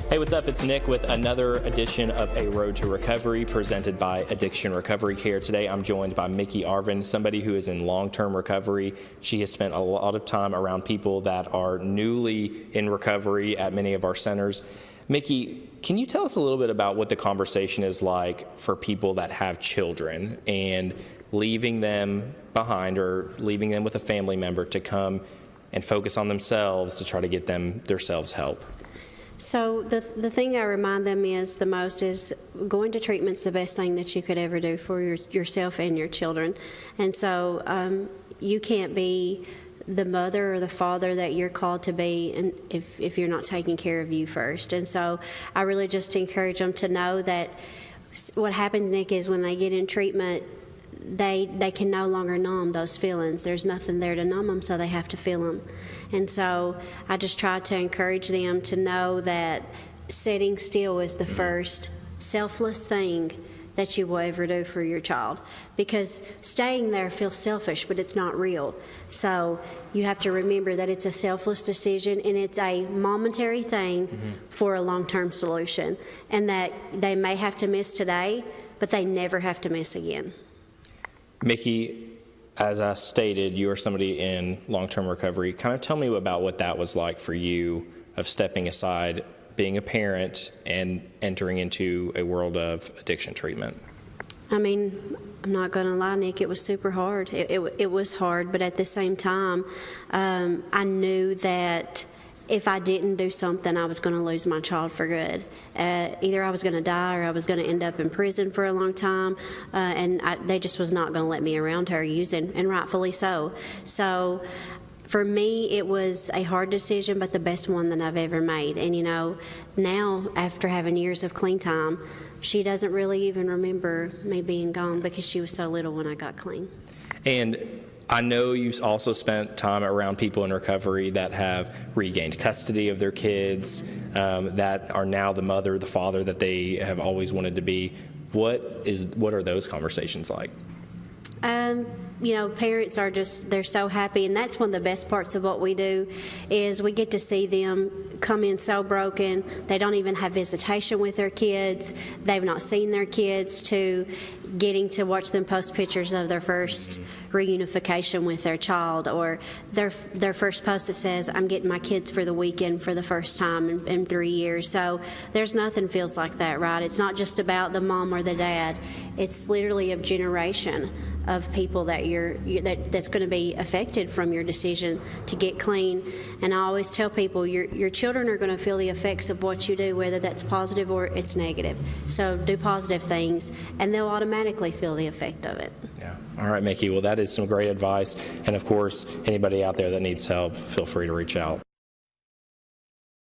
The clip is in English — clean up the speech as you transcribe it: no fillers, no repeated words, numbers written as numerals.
Hey, what's up? It's Nick with another edition of A Road to Recovery presented by Addiction Recovery Care. Today I'm joined by Micki Arvin, somebody who is in long-term recovery. She has spent a lot of time around people that are newly in recovery at many of our centers. Micki, can you tell us a little bit about what the conversation is like for people that have children and leaving them behind or leaving them with a family member to come and focus on themselves to try to get themselves help? So the thing I remind them is the most is going to treatment's the best thing that you could ever do for yourself and your children. And so you can't be the mother or the father that you're called to be and if you're not taking care of you first. And so I really just encourage them to know that what happens, Nick, is when they get in treatment, they can no longer numb those feelings. There's nothing there to numb them, so they have to feel them. And so I just try to encourage them to know that sitting still is the first selfless thing that you will ever do for your child, because staying there feels selfish, but it's not real. So you have to remember that it's a selfless decision and it's a momentary thing for a long-term solution, and that they may have to miss today, but they never have to miss again. Micki, as I stated, you are somebody in long-term recovery. Kind of tell me about what that was like for you, of stepping aside, being a parent, and entering into a world of addiction treatment. I mean, I'm not going to lie, Nick, it was super hard. It was hard, but at the same time, I knew that if I didn't do something, I was going to lose my child for good. Either I was going to die or I was going to end up in prison for a long time, and they just was not going to let me around her using, and rightfully so. So for me, it was a hard decision, but the best one that I've ever made. And you know, now after having years of clean time, she doesn't really even remember me being gone because she was so little when I got clean. And I know you also spent time around people in recovery that have regained custody of their kids, that are now the mother, the father that they have always wanted to be. What are those conversations like? You know, parents are they're so happy, and that's one of the best parts of what we do is we get to see them come in so broken. They don't even have visitation with their kids. They've not seen their kids, to getting to watch them post pictures of their first reunification with their child, or their first post that says, I'm getting my kids for the weekend for the first time in 3 years. So there's nothing feels like that, right? It's not just about the mom or the dad. It's literally a generation of people that that's going to be affected from your decision to get clean. And I always tell people your children are going to feel the effects of what you do, whether that's positive or it's negative. So do positive things and they'll automatically feel the effect of it. Yeah. All right, Micki. Well, that is some great advice. And of course, anybody out there that needs help, feel free to reach out.